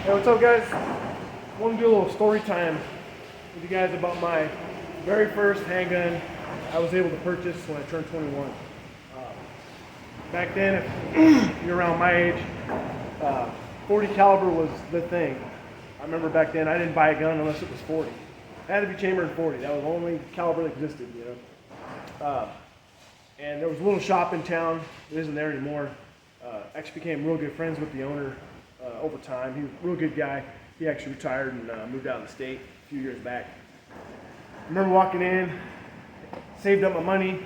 Hey, what's up, guys? I want to do a little story time with you guys about my very first handgun I was able to purchase when I turned 21. Back then, if you're around my age, 40 caliber was the thing. I remember back then I didn't buy a gun unless it was 40. It had to be chambered in 40. That was the only caliber that existed, you know. And there was a little shop in town. It isn't there anymore. Actually became real good friends with the owner over time. He was a real good guy. He actually retired and moved out of the state a few years back. I remember walking in, saved up my money,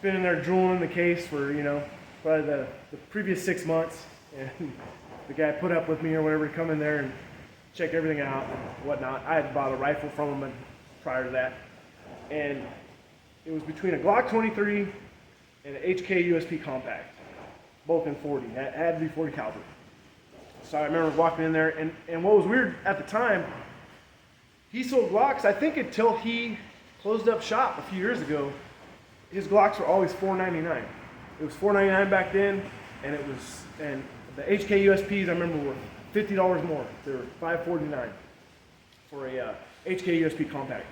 been in there drooling in the case for, you know, probably the previous 6 months. And the guy put up with me or whatever to come in there and check everything out and whatnot. I had bought a rifle from him prior to that. And it was between a Glock 23 and an HK USP compact, both in 40. It had to be 40 caliber. So I remember walking in there, and what was weird at the time, he sold Glocks, I think until he closed up shop a few years ago, his Glocks were always $4.99. It was $4.99 back then, and the HK USPs I remember were $50 more. They were $5.49 for a HK USP compact,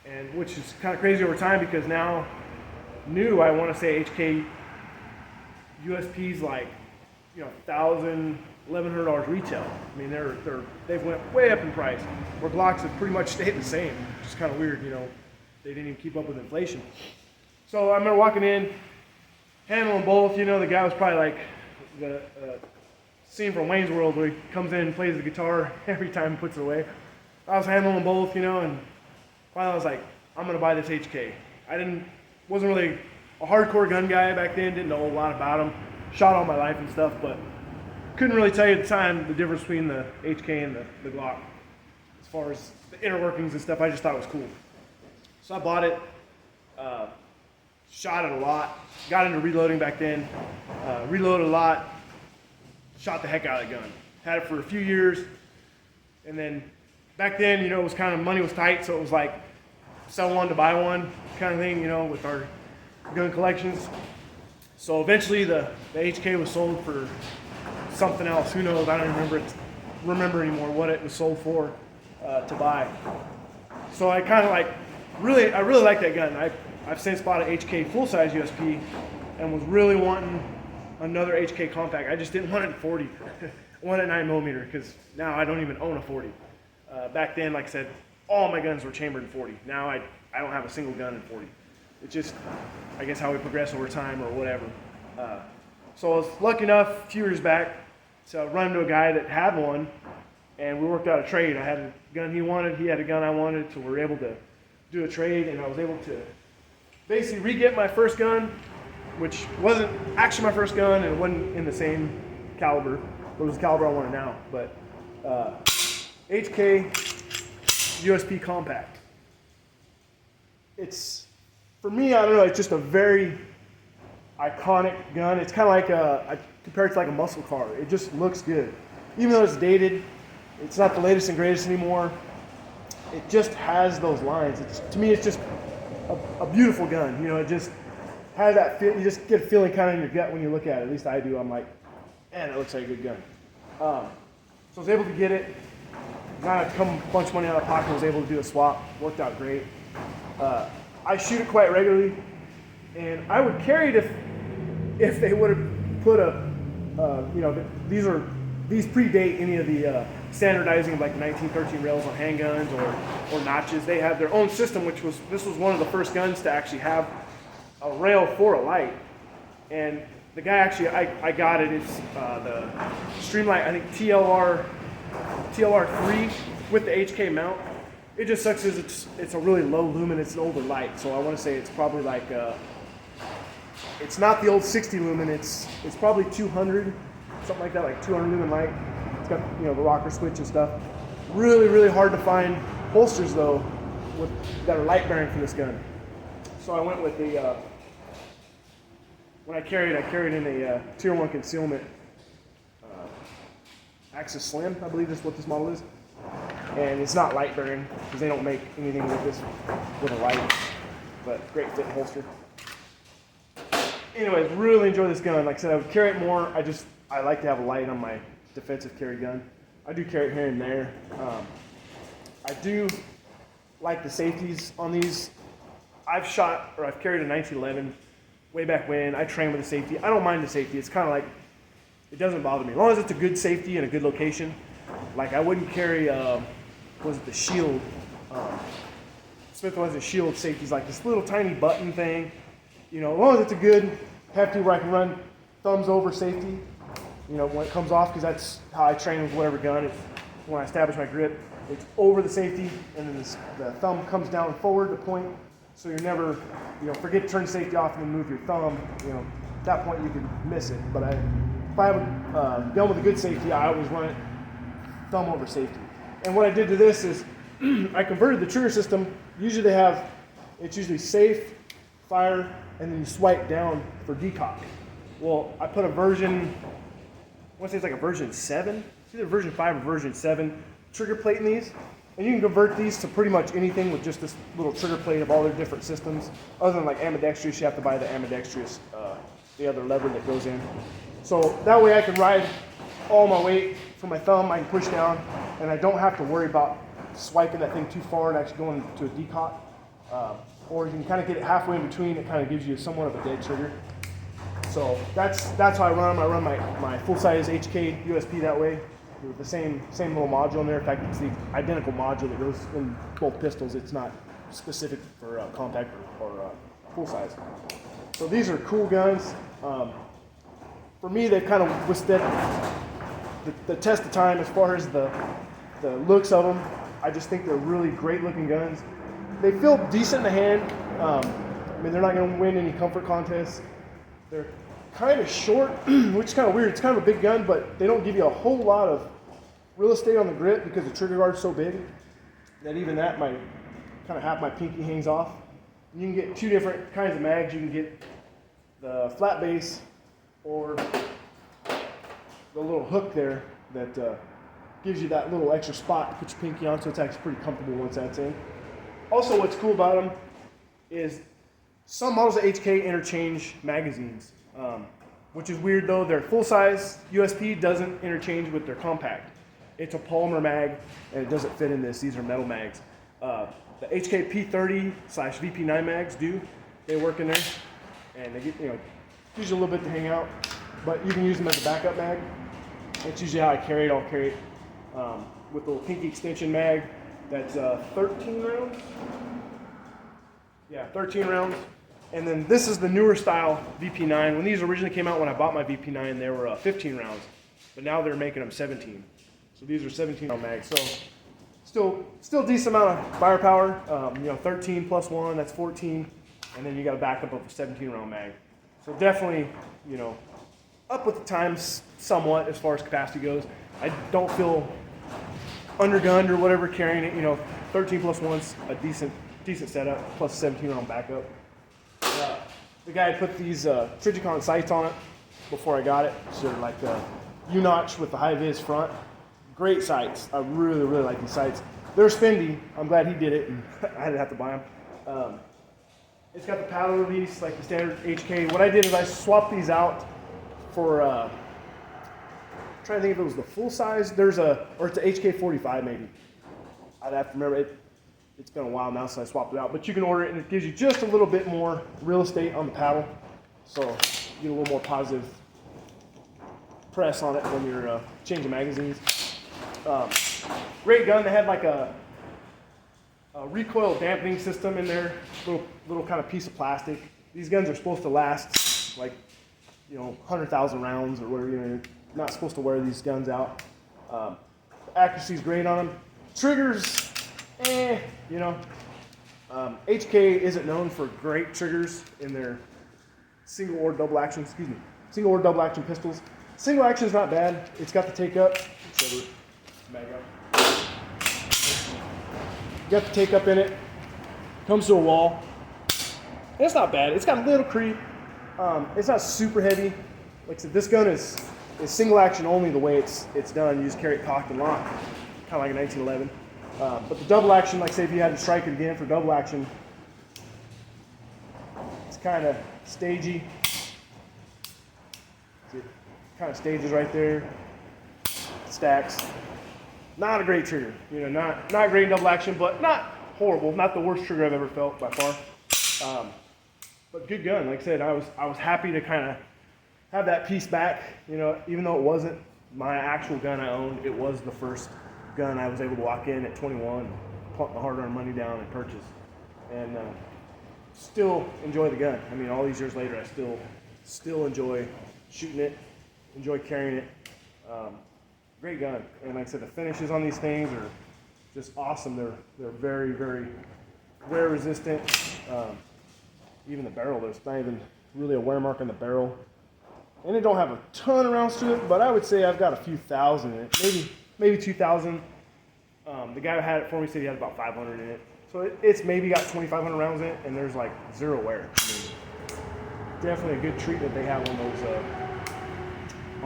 and which is kind of crazy over time because now new, I want to say HK USPs like, you know, $1,000, $1,100 retail. I mean, they've went way up in price. Where Glocks have pretty much stayed the same, which is kind of weird. You know, they didn't even keep up with inflation. So I remember walking in, handling both. You know, the guy was probably like the scene from Wayne's World where he comes in and plays the guitar every time and puts it away. I was handling them both, you know, and finally I was like, I'm gonna buy this HK. Wasn't really a hardcore gun guy back then. Didn't know a lot about them. Shot all my life and stuff, but couldn't really tell you at the time the difference between the HK and the Glock. As far as the inner workings and stuff, I just thought it was cool. So I bought it, shot it a lot, got into reloading back then, reloaded a lot, shot the heck out of the gun. Had it for a few years, and then back then, you know, it was kind of, money was tight, so it was like sell one to buy one kind of thing, you know, with our gun collections. So eventually the HK was sold for something else. Who knows? I don't remember anymore what it was sold for to buy. So I kind of I really like that gun. I've since bought an HK full-size USP and was really wanting another HK compact. I just didn't want it in 40. I wanted 9mm because now I don't even own a 40. Back then, like I said, all my guns were chambered in 40. Now I don't have a single gun in 40. It's just, I guess, how we progress over time or whatever. So I was lucky enough a few years back to run into a guy that had one, and we worked out a trade. I had a gun he wanted, he had a gun I wanted, so we were able to do a trade, and I was able to basically re-get my first gun, which wasn't actually my first gun, and it wasn't in the same caliber, but it was the caliber I wanted now. But HK USP compact. It's, for me, I don't know, it's just a very iconic gun. It's kind of like I compare it to like a muscle car. It just looks good. Even though it's dated, it's not the latest and greatest anymore. It just has those lines. To me, it's just a beautiful gun. You know, it just has that feel. You just get a feeling kind of in your gut when you look at it. At least I do. I'm like, man, it looks like a good gun. So I was able to get it. Not have to come a bunch of money out of pocket. I was able to do a swap. Worked out great. I shoot it quite regularly, and I would carry it if they would have put you know, these predate any of the standardizing of like the 1913 rails on handguns or notches. They have their own system, this was one of the first guns to actually have a rail for a light. And the guy actually, I got it. It's the Streamlight, I think TLR3 with the HK mount. It just sucks because it's a really low lumen. It's an older light, so I want to say it's probably like it's not the old 60 lumen. It's probably 200, something like that, like 200 lumen light. It's got, you know, the rocker switch and stuff. Really, really hard to find holsters though that are light bearing for this gun. So I went with the when I carried in a tier 1 concealment Axis Slim, I believe is what this model is. And it's not light bearing because they don't make anything with this with a light, but great fit holster. Anyways, really enjoy this gun. Like I said, I would carry it more. I like to have a light on my defensive carry gun. I do carry it here and there. I do like the safeties on these. I've carried a 1911 way back when. I trained with a safety. I don't mind the safety. It's kind of like, it doesn't bother me. As long as it's a good safety and a good location. Like I wouldn't carry, was it the Shield? Smith & Wesson Shield safeties, like this little tiny button thing. You know, as long as it's a good, hefty where I can run thumbs over safety, you know, when it comes off, because that's how I train with whatever gun. It's, when I establish my grip, it's over the safety, and then the thumb comes down forward to point, so you're never, you know, forget to turn the safety off and then move your thumb. You know, at that point you could miss it. But if I have a gun with a good safety, I always run it thumb over safety. And what I did to this is I converted the trigger system. Usually it's usually safe, fire, and then you swipe down for decock. Well, I put a version, I want to say it's like a version 7, it's either version 5 or version 7 trigger plate in these. And you can convert these to pretty much anything with just this little trigger plate of all their different systems. Other than like ambidextrous, you have to buy the ambidextrous, the other lever that goes in. So that way I can ride all my weight from my thumb, I can push down, and I don't have to worry about swiping that thing too far and actually going to a decock. Or you can kind of get it halfway in between. It kind of gives you somewhat of a dead trigger. So that's how I run them. I run my full-size HK USP that way with the same little module in there. In fact, it's the identical module that goes in both pistols. It's not specific for compact or full-size. So these are cool guns. For me, they've kind of withstood the test of time as far as the looks of them. I just think they're really great-looking guns. They feel decent in the hand. I mean, they're not going to win any comfort contests. They're kind of short, which is kind of weird. It's kind of a big gun, but they don't give you a whole lot of real estate on the grip because the trigger guard's so big that even that might kind of half my pinky hangs off. And you can get two different kinds of mags. You can get the flat base or the little hook there that gives you that little extra spot to put your pinky on, so it's actually pretty comfortable once that's in. Also, what's cool about them is some models of HK interchange magazines, which is weird though. Their full-size USP doesn't interchange with their compact. It's a polymer mag, and it doesn't fit in this. These are metal mags. The HK P30/VP9 mags do. They work in there, and they get, you know, gives you a little bit to hang out, but you can use them as a backup mag. That's usually how I carry it. I'll carry it with a little pinky extension mag. That's 13 rounds. Yeah, 13 rounds. And then this is the newer style VP9. When these originally came out, when I bought my VP9, they were 15 rounds, but now they're making them 17. So these are 17 round mags. So still decent amount of firepower. You know, 13 plus 1, that's 14, and then you got a backup of a 17 round mag. So definitely, you know, up with the times somewhat as far as capacity goes. I don't feel undergunned or whatever carrying it. You know, 13 plus 1's a decent setup, plus 17 round backup. The guy had put these Trigicon sights on it before I got it. So they're like U-notch with the high-vis front. Great sights. I really, really like these sights. They're spendy. I'm glad he did it, and I didn't have to buy them. It's got the paddle release, like the standard HK. What I did is I swapped these out for, I'm trying to think if it was the full size. Or it's a HK 45 maybe. I'd have to remember it. It's been a while now since I swapped it out, but you can order it and it gives you just a little bit more real estate on the paddle. So you get a little more positive press on it when you're changing magazines. Great gun. They had like a recoil dampening system in there, little kind of piece of plastic. These guns are supposed to last like, you know, 100,000 rounds or whatever. You know, you're not supposed to wear these guns out. The accuracy is great on them. Triggers, you know. HK isn't known for great triggers in their single or double action pistols. Single action is not bad. It's got the take up. Back up. Got the take up in it. Comes to a wall. It's not bad. It's got a little creep. It's not super heavy. Like I said, this gun is single action only the way it's done. You just carry it cocked and locked, kind of like a 1911. But the double action, like say if you had to strike it again for double action, it's kind of stagey. It kind of stages right there. stacks. Not a great trigger, you know, not great in double action, but not horrible. Not the worst trigger I've ever felt by far. But good gun. Like I said, I was happy to kind of have that piece back. You know, even though it wasn't my actual gun I owned, it was the first gun I was able to walk in at 21, put my hard-earned money down and purchase, and still enjoy the gun. I mean, all these years later, I still enjoy shooting it, enjoy carrying it. Great gun, and like I said, the finishes on these things are just awesome. They're very, very wear resistant. Even the barrel, there's not even really a wear mark on the barrel, and it don't have a ton of rounds to it, but I would say I've got a few thousand in it, maybe 2,000. The guy who had it for me said he had about 500 in it, so it's maybe got 2,500 rounds in it, and there's like zero wear. I mean, definitely a good treatment they have on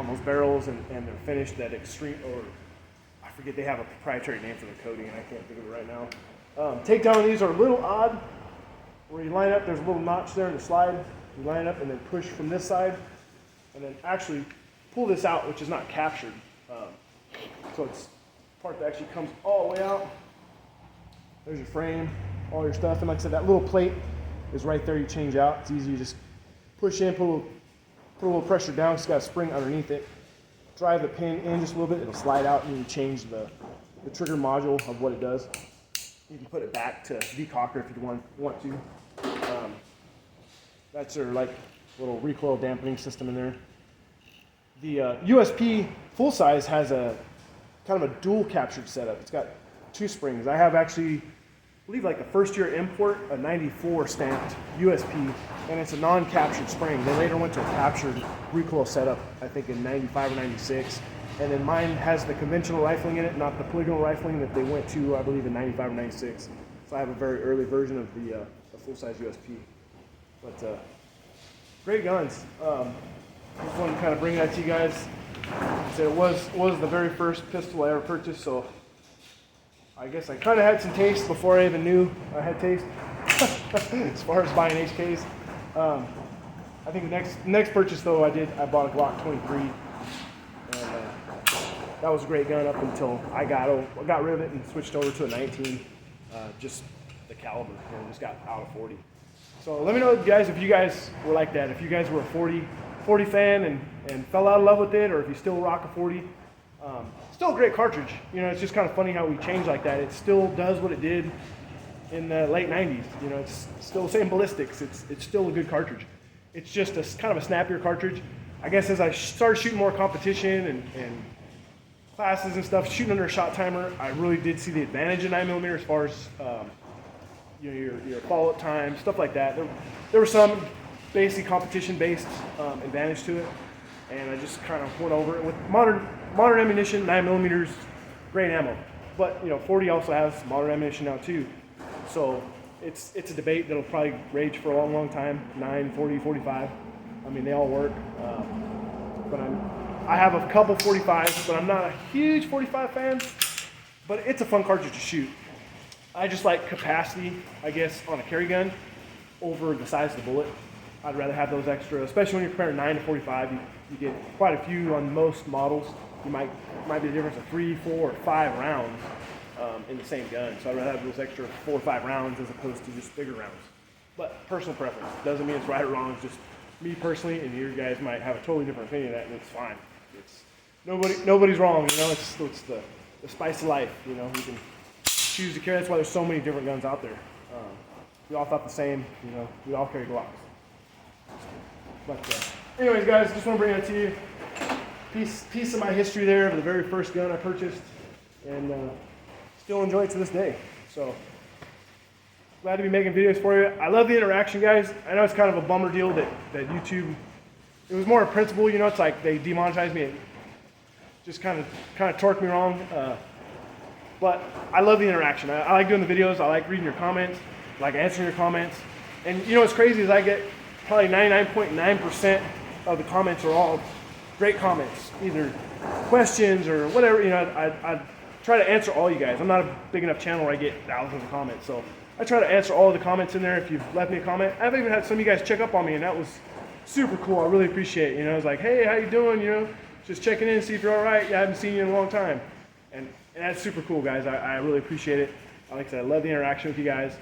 those barrels, and they're finished that extreme, or I forget, they have a proprietary name for the coating, and I can't think of it right now. Takedown on these are a little odd. Where you line up, there's a little notch there in the slide. You line up and then push from this side, and then actually pull this out, which is not captured. So it's part that actually comes all the way out. There's your frame, all your stuff, and like I said, that little plate is right there. You change out. It's easy. You just push in, put a little pressure down. It's got a spring underneath it. Drive the pin in just a little bit. It'll slide out, and you change the trigger module of what it does. You can put it back to decocker if you want to. That's your like little recoil dampening system in there. The USP full size has a kind of a dual captured setup. It's got two springs. I have actually, I believe like the first year import, a 94 stamped USP, and it's a non-captured spring. They later went to a captured recoil setup, I think in 95 or 96. And then mine has the conventional rifling in it, not the polygonal rifling that they went to, I believe, in 95 or 96. So I have a very early version of the full-size USP. But great guns. Just wanted to kind of bring that to you guys. So it was the very first pistol I ever purchased, so I guess I kind of had some taste before I even knew I had taste as far as buying HKs. I think the next purchase though I bought a Glock 23, and that was a great gun up until I got rid of it and switched over to a 19, just the caliber, and just got out of 40. So let me know, guys, if you guys were like that, if you guys were a 40 fan and fell out of love with it, or if you still rock a 40. Still a great cartridge. You know, it's just kind of funny how we changed like that. It still does what it did in the late 90s. You know, it's still the same ballistics. It's still a good cartridge. It's just a kind of a snappier cartridge. I guess as I started shooting more competition and classes and stuff, shooting under a shot timer, I really did see the advantage of 9mm as far as you know, your follow-up time, stuff like that. There was some basic competition-based advantage to it, and I just kind of went over it with modern ammunition. 9mm, great ammo, but you know, 40 also has modern ammunition now too. So it's a debate that'll probably rage for a long time. 9, 40, 45. I mean, they all work. But I have a couple 45s, but I'm not a huge 45 fan. But it's a fun cartridge to shoot. I just like capacity, I guess, on a carry gun over the size of the bullet. I'd rather have those extra, especially when you're comparing 9 to 45. You get quite a few on most models. You might be the difference of 3, 4, or 5 rounds in the same gun. So I'd rather have those extra 4 or 5 rounds as opposed to just bigger rounds. But personal preference. Doesn't mean it's right or wrong. It's just me personally, and you guys might have a totally different opinion of that, and it's fine. It's nobody's wrong. You know, it's the spice of life. You know, you can choose to carry. That's why there's so many different guns out there. We all thought the same. You know, we all carry Glocks. But anyways, guys, just want to bring that to you. Piece of my history there of the very first gun I purchased, and still enjoy it to this day. So glad to be making videos for you. I love the interaction, guys. I know it's kind of a bummer deal that YouTube. It was more a principle, you know. It's like they demonetized me and just kind of torqued me wrong. But I love the interaction. I like doing the videos. I like reading your comments. I like answering your comments. And you know what's crazy is I get probably 99.9% of the comments are all great comments, either questions or whatever. You know, I try to answer all you guys. I'm not a big enough channel where I get thousands of comments, so I try to answer all the comments in there. If you've left me a comment, I've even had some of you guys check up on me, and that was super cool. I really appreciate it. You know, it's like, hey, how you doing? You know, just checking in, see if you're all right. I haven't seen you in a long time. And that's super cool, guys. I really appreciate it. Like I said, I love the interaction with you guys.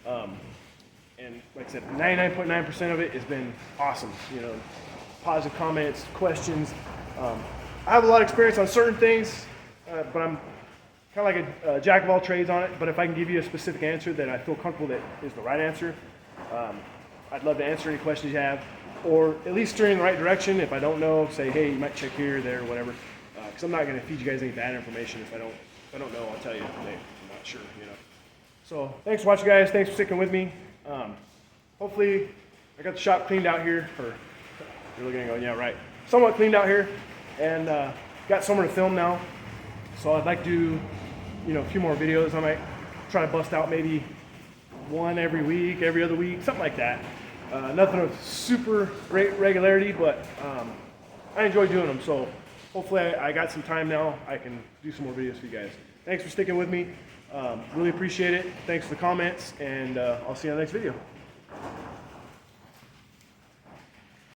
And like I said, 99.9% of it has been awesome. You know, positive comments, questions. I have a lot of experience on certain things, but I'm kind of like a jack of all trades on it. But if I can give you a specific answer that I feel comfortable that is the right answer, I'd love to answer any questions you have, or at least steer in the right direction. If I don't know, say, hey, you might check here or there, or whatever. Because I'm not going to feed you guys any bad information. If I don't know, I'll tell you. I'm not sure, you know. So thanks for watching, guys. Thanks for sticking with me. Hopefully, I got the shop cleaned out here. You're looking and going, yeah, right. Somewhat cleaned out here, and got somewhere to film now. So I'd like to do, you know, a few more videos. I might try to bust out maybe one every week, every other week, something like that. Nothing of super great regularity, but I enjoy doing them. So hopefully I got some time now. I can do some more videos for you guys. Thanks for sticking with me. Really appreciate it. Thanks for the comments, and I'll see you on the next video.